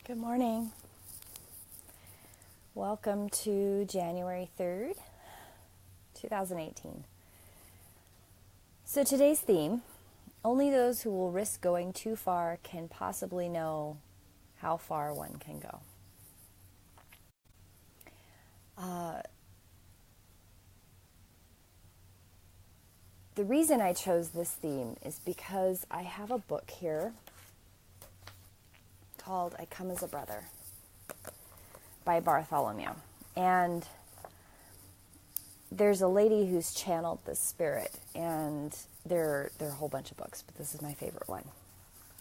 Good morning. Welcome to January 3rd, 2018. So today's theme, only those who will risk going too far can possibly know how far one can go. The reason I chose this theme is because I have a book here called I Come as a Brother by Bartholomew. And there's a lady who's channeled this spirit, and there are a whole bunch of books, but this is my favorite one.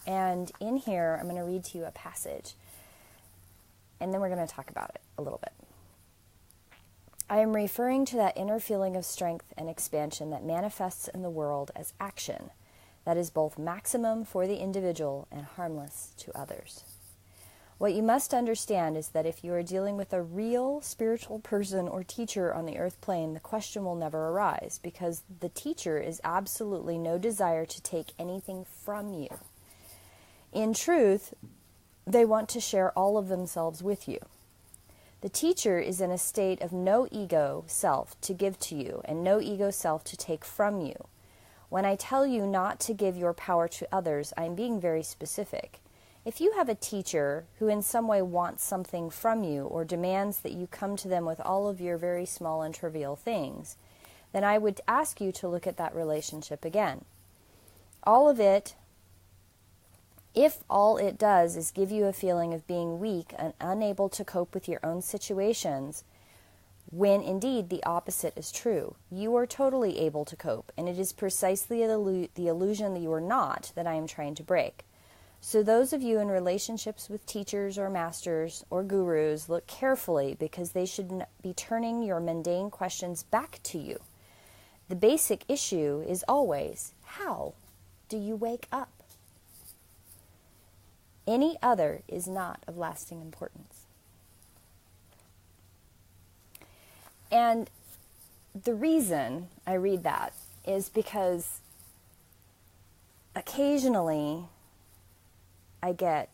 And in here, I'm going to read to you a passage, and then we're going to talk about it a little bit. I am referring to that inner feeling of strength and expansion that manifests in the world as action that is both maximum for the individual and harmless to others. What you must understand is that if you are dealing with a real spiritual person or teacher on the earth plane, the question will never arise, because the teacher is absolutely no desire to take anything from you. In truth, they want to share all of themselves with you. The teacher is in a state of no ego self to give to you and no ego self to take from you. When I tell you not to give your power to others, I am being very specific. If you have a teacher who in some way wants something from you or demands that you come to them with all of your very small and trivial things, then I would ask you to look at that relationship again. If all it does is give you a feeling of being weak and unable to cope with your own situations, when indeed the opposite is true, you are totally able to cope, and it is precisely the illusion that you are not that I am trying to break. So those of you in relationships with teachers or masters or gurus, look carefully, because they should be turning your mundane questions back to you. The basic issue is always, how do you wake up? Any other is not of lasting importance. And the reason I read that is because occasionally I get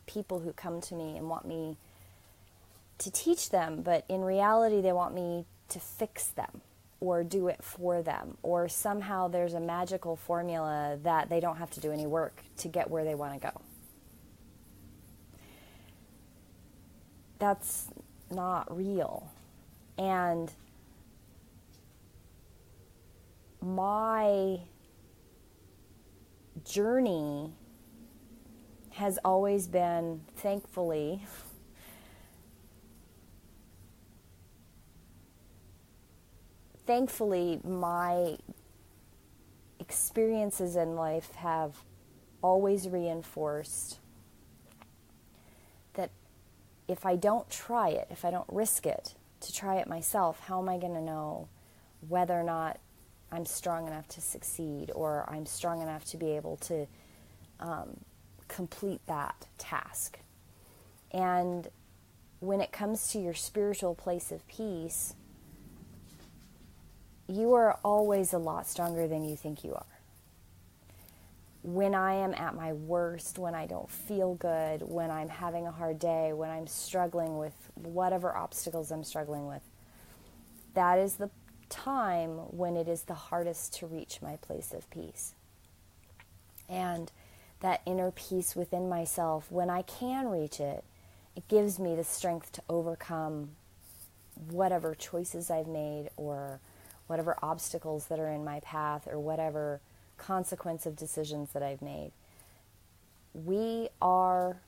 people who come to me and want me to teach them, but in reality they want me to fix them or do it for them, or somehow there's a magical formula that they don't have to do any work to get where they want to go. That's not real. And my journey has always been, thankfully, my experiences in life have always reinforced that if I don't try it, if I don't risk it to try it myself, how am I going to know whether or not I'm strong enough to succeed, or I'm strong enough to be able to complete that task? And when it comes to your spiritual place of peace, you are always a lot stronger than you think you are. When I am at my worst, when I don't feel good, when I'm having a hard day, when I'm struggling with whatever obstacles I'm struggling with, that is the time when it is the hardest to reach my place of peace. And that inner peace within myself, when I can reach it, it gives me the strength to overcome whatever choices I've made, or whatever obstacles that are in my path, or whatever consequence of decisions that I've made. We are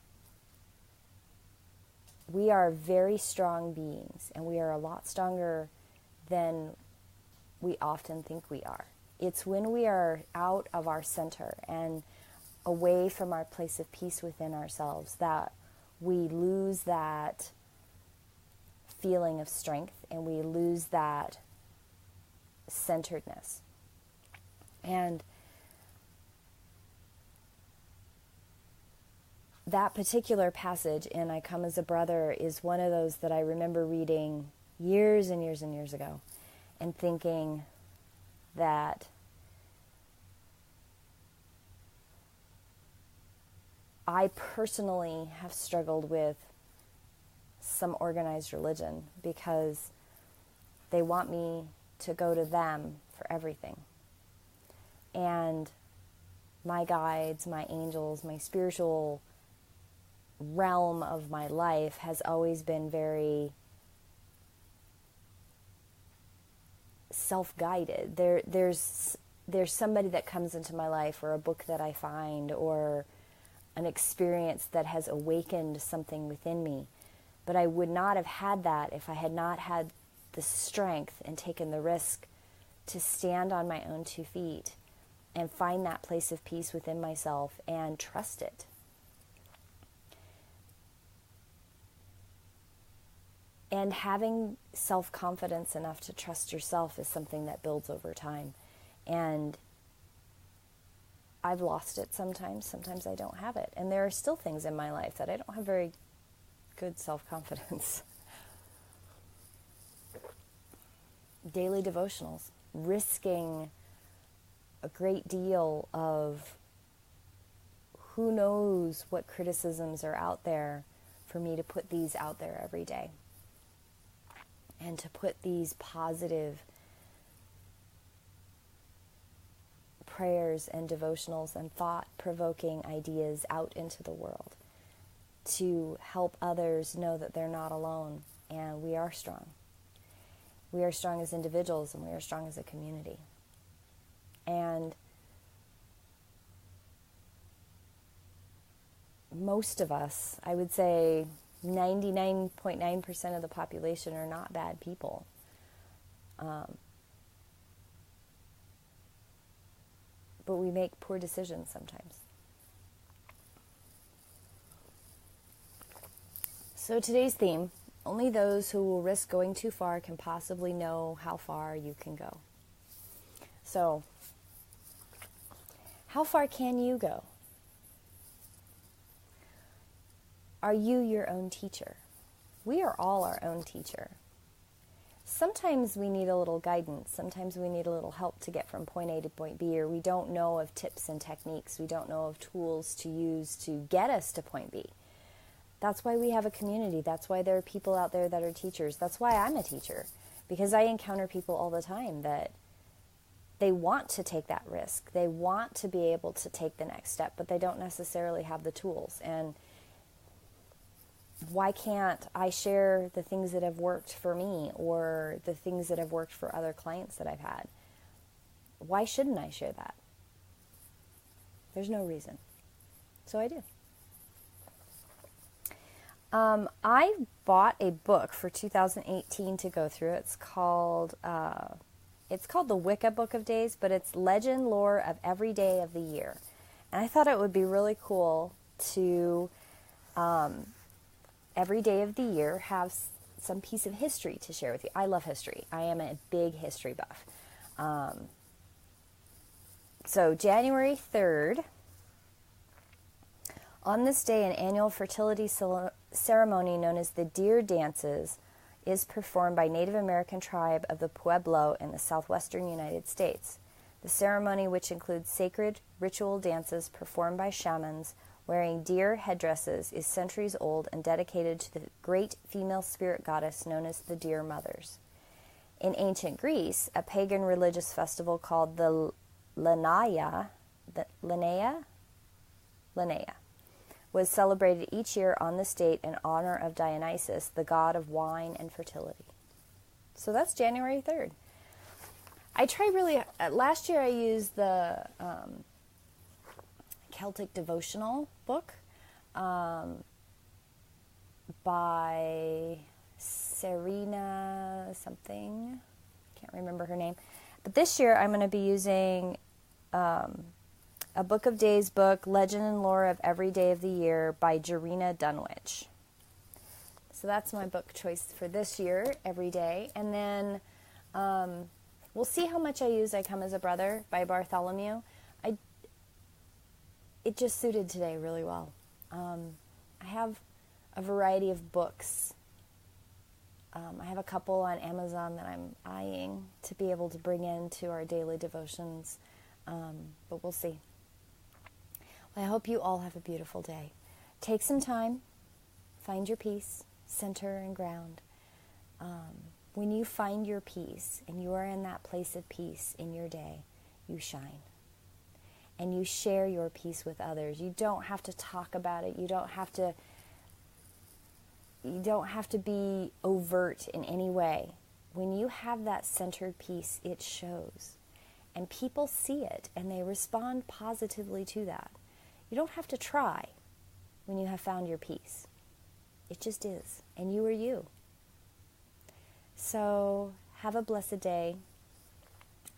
very strong beings, and we are a lot stronger than we often think we are. It's when we are out of our center and away from our place of peace within ourselves that we lose that feeling of strength, and we lose that centeredness. And that particular passage in I Come as a Brother is one of those that I remember reading years and years and years ago, and thinking that I personally have struggled with some organized religion because they want me to go to them for everything. And my guides, my angels, my spiritual realm of my life has always been very self-guided. There's somebody that comes into my life, or a book that I find, or an experience that has awakened something within me. But I would not have had that if I had not had the strength and taken the risk to stand on my own 2 feet and find that place of peace within myself and trust it. And having self-confidence enough to trust yourself is something that builds over time. And I've lost it sometimes. Sometimes I don't have it. And there are still things in my life that I don't have very good self-confidence. Daily devotionals, risking a great deal of who knows what criticisms are out there for me to put these out there every day. And to put these positive prayers and devotionals and thought-provoking ideas out into the world to help others know that they're not alone and we are strong. We are strong as individuals and we are strong as a community. And most of us, I would say 99.9% of the population, are not bad people. But we make poor decisions sometimes. So today's theme: only those who will risk going too far can possibly know how far you can go. So, how far can you go? Are you your own teacher? We are all our own teacher. Sometimes we need a little guidance. Sometimes we need a little help to get from point A to point B, or we don't know of tips and techniques. We don't know of tools to use to get us to point B. That's why we have a community. That's why there are people out there that are teachers. That's why I'm a teacher, because I encounter people all the time that they want to take that risk. They want to be able to take the next step, but they don't necessarily have the tools. And why can't I share the things that have worked for me or the things that have worked for other clients that I've had? Why shouldn't I share that? There's no reason. So I do. I bought a book for 2018 to go through. It's called the Wicca Book of Days, but it's Legend Lore of Every Day of the Year. And I thought it would be really cool to every day of the year have some piece of history to share with you. I love history. I am a big history buff. So January 3rd, on this day, an annual fertility ceremony known as the Deer Dances is performed by Native American tribe of the Pueblo in the southwestern United States. The ceremony, which includes sacred ritual dances performed by shamans wearing deer headdresses, is centuries old and dedicated to the great female spirit goddess known as the Deer Mothers. In ancient Greece, a pagan religious festival called the Lenaea was celebrated each year on this date in honor of Dionysus, the god of wine and fertility. So that's January 3rd. Last year I used the Celtic devotional book by Serena something. Can't remember her name. But this year I'm going to be using a Book of Days book, Legend and Lore of Every Day of the Year by Jarena Dunwich. So that's my book choice for this year, every day. And then we'll see how much I use I Come as a Brother by Bartholomew. It just suited today really well. I have a variety of books. I have a couple on Amazon that I'm eyeing to be able to bring into our daily devotions, but we'll see. I hope you all have a beautiful day. Take some time, find your peace, center and ground. When you find your peace and you are in that place of peace in your day, you shine. And you share your peace with others. You don't have to talk about it. You don't have to be overt in any way. When you have that centered peace, it shows. And people see it and they respond positively to that. You don't have to try when you have found your peace. It just is. And you are you. So have a blessed day.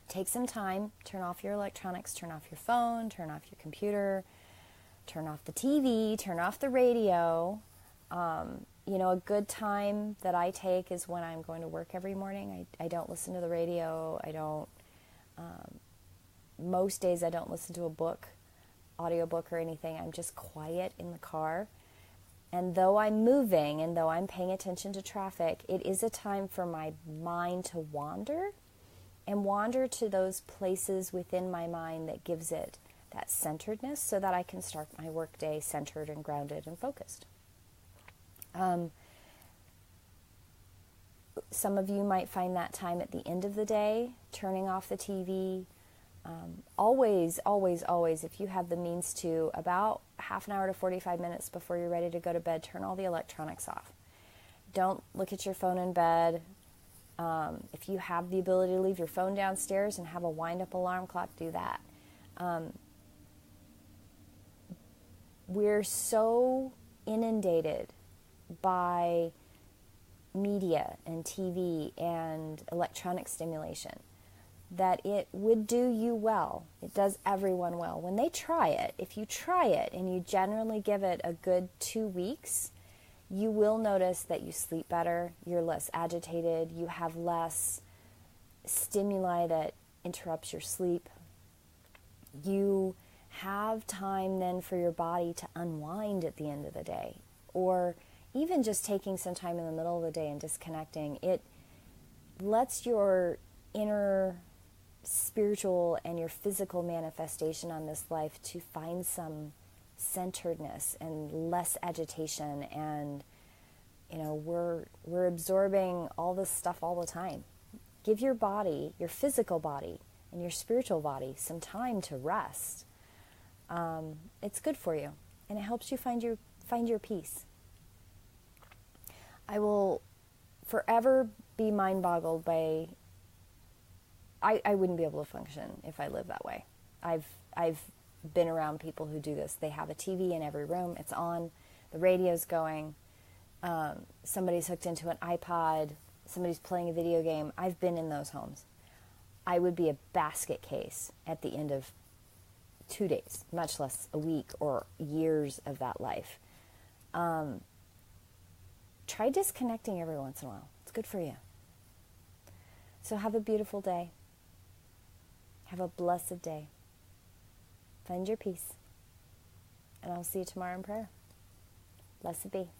Take some time, turn off your electronics, turn off your phone, turn off your computer, turn off the TV, turn off the radio. A good time that I take is when I'm going to work every morning. I don't listen to the radio. Most days I don't listen to a book, audiobook or anything. I'm just quiet in the car. And though I'm moving and though I'm paying attention to traffic, it is a time for my mind to wander and wander to those places within my mind that gives it that centeredness so that I can start my workday centered and grounded and focused. Some of you might find that time at the end of the day, turning off the TV. Always, if you have the means to, about half an hour to 45 minutes before you're ready to go to bed, turn all the electronics off. Don't look at your phone in bed. If you have the ability to leave your phone downstairs and have a wind-up alarm clock, do that. We're so inundated by media and TV and electronic stimulation that it would do you well. It does everyone well. When they try it, if you try it and you generally give it a good 2 weeks, you will notice that you sleep better, you're less agitated, you have less stimuli that interrupts your sleep. You have time then for your body to unwind at the end of the day, or even just taking some time in the middle of the day and disconnecting. It lets your inner spiritual and your physical manifestation on this life to find some centeredness and less agitation. And we're absorbing all this stuff all the time. Give your body, your physical body and your spiritual body, some time to rest. It's good for you, and it helps you find your peace. I will forever be mind-boggled by. I wouldn't be able to function if I lived that way. I've been around people who do this. They have a TV in every room. It's on. The radio's going. Somebody's hooked into an iPod. Somebody's playing a video game. I've been in those homes. I would be a basket case at the end of 2 days, much less a week or years of that life. Try disconnecting every once in a while. It's good for you. So have a beautiful day. Have a blessed day. Find your peace. And I'll see you tomorrow in prayer. Blessed be.